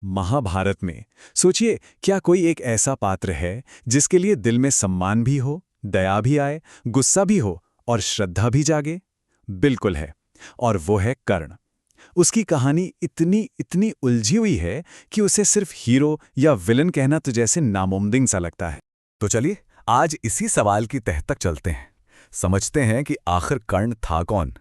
महाभारत में सोचिए, क्या कोई एक ऐसा पात्र है जिसके लिए दिल में सम्मान भी हो, दया भी आए, गुस्सा भी हो और श्रद्धा भी जागे? बिल्कुल है। और वो है कर्ण। उसकी कहानी इतनी इतनी उलझी हुई है कि उसे सिर्फ हीरो या विलन कहना तो जैसे नामुमकिन सा लगता है। तो चलिए आज इसी सवाल की तह तक चलते हैं। समझते हैं कि आखिर कर्ण था कौन।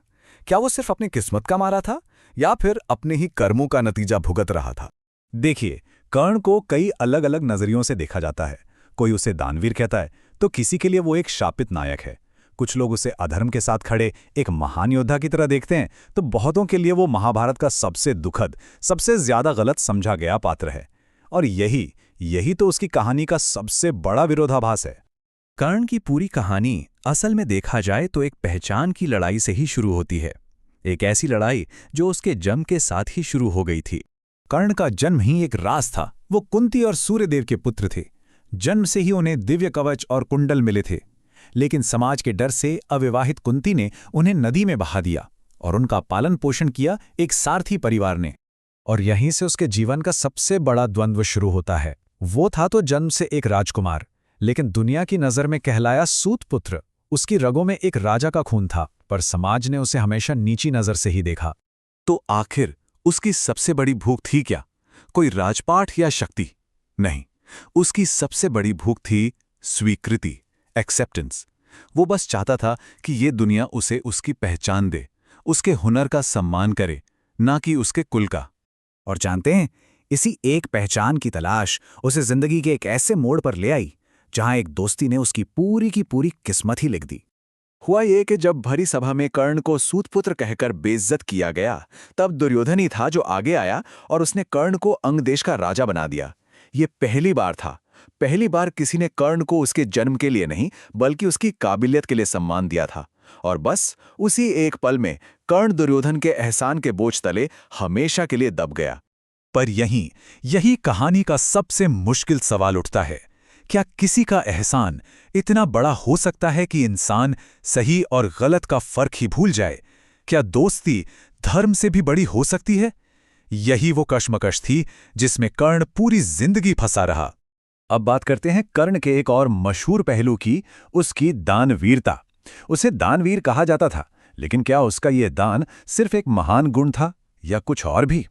क्या वो सिर्फ अपनी किस्मत का मारा था या फिर अपने ही कर्मों का नतीजा भुगत रहा था। देखिए, कर्ण को कई अलग अलग नजरियों से देखा जाता है। कोई उसे दानवीर कहता है तो किसी के लिए वो एक शापित नायक है। कुछ लोग उसे अधर्म के साथ खड़े एक महान योद्धा की तरह देखते हैं, तो बहुतों के लिए वो महाभारत का सबसे दुखद, सबसे ज्यादा गलत समझा गया पात्र है। और यही यही तो उसकी कहानी का सबसे बड़ा विरोधाभास है। कर्ण की पूरी कहानी असल में देखा जाए तो एक पहचान की लड़ाई से ही शुरू होती है। एक ऐसी लड़ाई जो उसके जन्म के साथ ही शुरू हो गई थी। कर्ण का जन्म ही एक राज था। वो कुंती और सूर्यदेव के पुत्र थे। जन्म से ही उन्हें दिव्य कवच और कुंडल मिले थे। लेकिन समाज के डर से अविवाहित कुंती ने उन्हें नदी में बहा दिया और उनका पालन पोषण किया एक सारथी परिवार ने। और यहीं से उसके जीवन का सबसे बड़ा द्वंद्व शुरू होता है। वो था तो जन्म से एक राजकुमार, लेकिन दुनिया की नजर में कहलाया सूत पुत्र। उसकी रगों में एक राजा का खून था, पर समाज ने उसे हमेशा नीची नजर से ही देखा। तो आखिर उसकी सबसे बड़ी भूख थी क्या? कोई राजपाट या शक्ति? नहीं, उसकी सबसे बड़ी भूख थी स्वीकृति, एक्सेप्टेंस। वो बस चाहता था कि ये दुनिया उसे उसकी पहचान दे, उसके हुनर का सम्मान करे, ना कि उसके कुल का। और जानते हैं, इसी एक पहचान की तलाश उसे जिंदगी के एक ऐसे मोड़ पर ले आई जहां एक दोस्ती ने उसकी पूरी की पूरी किस्मत ही लिख दी। हुआ ये कि जब भरी सभा में कर्ण को सूतपुत्र कहकर बेइज्जत किया गया, तब दुर्योधन ही था जो आगे आया और उसने कर्ण को अंग देश का राजा बना दिया। ये पहली बार था, पहली बार किसी ने कर्ण को उसके जन्म के लिए नहीं बल्कि उसकी काबिलियत के लिए सम्मान दिया था। और बस उसी एक पल में कर्ण दुर्योधन के एहसान के बोझ तले हमेशा के लिए दब गया। पर यही कहानी का सबसे मुश्किल सवाल उठता है। क्या किसी का एहसान इतना बड़ा हो सकता है कि इंसान सही और गलत का फर्क ही भूल जाए? क्या दोस्ती धर्म से भी बड़ी हो सकती है? यही वो कश्मकश थी जिसमें कर्ण पूरी जिंदगी फंसा रहा। अब बात करते हैं कर्ण के एक और मशहूर पहलू की, उसकी दानवीरता। उसे दानवीर कहा जाता था, लेकिन क्या उसका ये दान सिर्फ एक महान गुण था या कुछ और भी?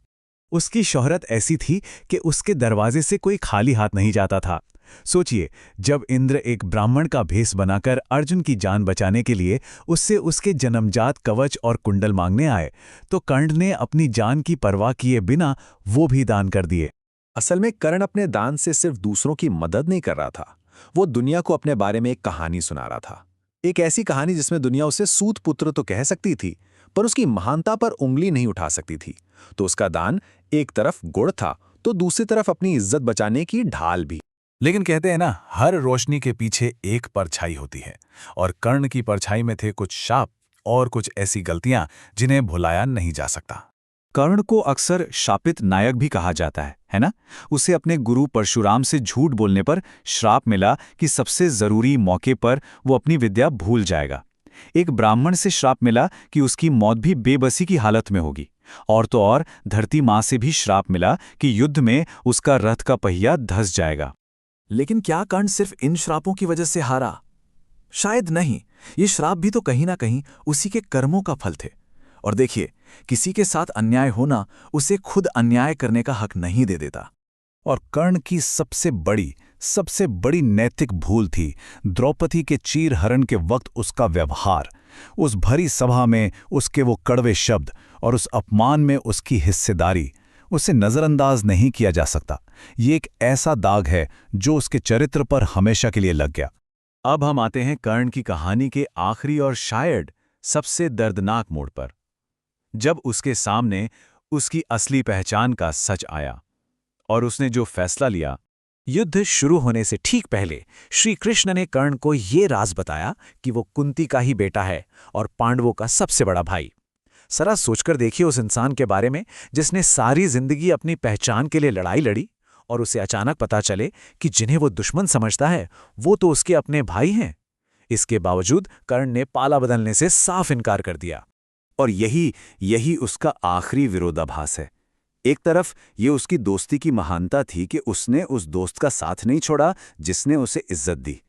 उसकी शोहरत ऐसी थी कि उसके दरवाजे से कोई खाली हाथ नहीं जाता था। सोचिए, जब इंद्र एक ब्राह्मण का भेष बनाकर अर्जुन की जान बचाने के लिए उससे उसके जन्मजात कवच और कुंडल मांगने आए, तो कर्ण ने अपनी जान की परवाह किए बिना वो भी दान कर दिए। असल में कर्ण अपने दान से सिर्फ दूसरों की मदद नहीं कर रहा था, वो दुनिया को अपने बारे में एक कहानी सुना रहा था। एक ऐसी कहानी जिसमें दुनिया उसे सूत पुत्र तो कह सकती थी, पर उसकी महानता पर उंगली नहीं उठा सकती थी। तो उसका दान एक तरफ गुड़ था तो दूसरी तरफ अपनी इज्जत बचाने की ढाल भी। लेकिन कहते हैं ना, हर रोशनी के पीछे एक परछाई होती है, और कर्ण की परछाई में थे कुछ शाप और कुछ ऐसी गलतियां जिन्हें भुलाया नहीं जा सकता। कर्ण को अक्सर शापित नायक भी कहा जाता है ना? उसे अपने गुरु परशुराम से झूठ बोलने पर श्राप मिला कि सबसे जरूरी मौके पर वो अपनी विद्या भूल जाएगा। एक ब्राह्मण से श्राप मिला कि उसकी मौत भी बेबसी की हालत में होगी। और तो और धरती माँ से भी श्राप मिला कि युद्ध में उसका रथ का पहिया धंस जाएगा। लेकिन क्या कर्ण सिर्फ इन श्रापों की वजह से हारा? शायद नहीं। ये श्राप भी तो कहीं ना कहीं उसी के कर्मों का फल थे। और देखिए, किसी के साथ अन्याय होना उसे खुद अन्याय करने का हक नहीं दे देता। और कर्ण की सबसे बड़ी नैतिक भूल थी द्रौपदी के चीरहरण के वक्त उसका व्यवहार। उस भरी सभा में उसके वो कड़वे शब्द और उस अपमान में उसकी हिस्सेदारी, उसे नजरअंदाज नहीं किया जा सकता। ये एक ऐसा दाग है जो उसके चरित्र पर हमेशा के लिए लग गया। अब हम आते हैं कर्ण की कहानी के आखिरी और शायद सबसे दर्दनाक मोड़ पर, जब उसके सामने उसकी असली पहचान का सच आया और उसने जो फैसला लिया। युद्ध शुरू होने से ठीक पहले श्री कृष्ण ने कर्ण को ये राज बताया कि वो कुंती का ही बेटा है और पांडवों का सबसे बड़ा भाई। जरा सोचकर देखिए उस इंसान के बारे में जिसने सारी जिंदगी अपनी पहचान के लिए लड़ाई लड़ी, और उसे अचानक पता चले कि जिन्हें वो दुश्मन समझता है वो तो उसके अपने भाई हैं। इसके बावजूद कर्ण ने पाला बदलने से साफ इनकार कर दिया। और यही उसका आखिरी विरोधाभास है। एक तरफ ये उसकी दोस्ती की महानता थी कि उसने उस दोस्त का साथ नहीं छोड़ा जिसने उसे इज्जत दी,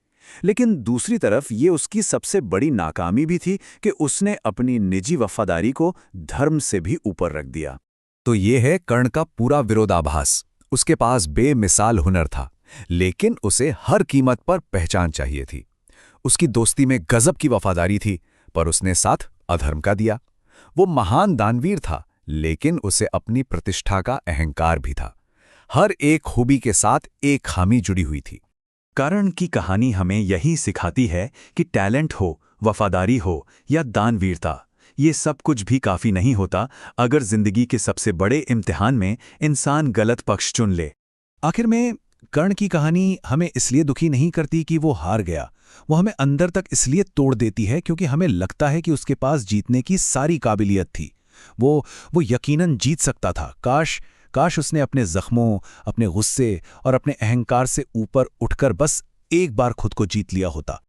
लेकिन दूसरी तरफ ये उसकी सबसे बड़ी नाकामी भी थी कि उसने अपनी निजी वफादारी को धर्म से भी ऊपर रख दिया। तो ये है कर्ण का पूरा विरोधाभास। उसके पास बेमिसाल हुनर था, लेकिन उसे हर कीमत पर पहचान चाहिए थी। उसकी दोस्ती में गजब की वफादारी थी, पर उसने साथ अधर्म का दिया। वो महान दानवीर था, लेकिन उसे अपनी प्रतिष्ठा का अहंकार भी था। हर एक खूबी के साथ एक खामी जुड़ी हुई थी। कर्ण की कहानी हमें यही सिखाती है कि टैलेंट हो, वफादारी हो या दानवीरता, ये सब कुछ भी काफ़ी नहीं होता अगर जिंदगी के सबसे बड़े इम्तिहान में इंसान गलत पक्ष चुन ले। आखिर में कर्ण की कहानी हमें इसलिए दुखी नहीं करती कि वो हार गया, वो हमें अंदर तक इसलिए तोड़ देती है क्योंकि हमें लगता है कि उसके पास जीतने की सारी काबिलियत थी। वो यकीनन जीत सकता था। काश उसने अपने जख्मों, अपने गुस्से और अपने अहंकार से ऊपर उठकर बस एक बार खुद को जीत लिया होता।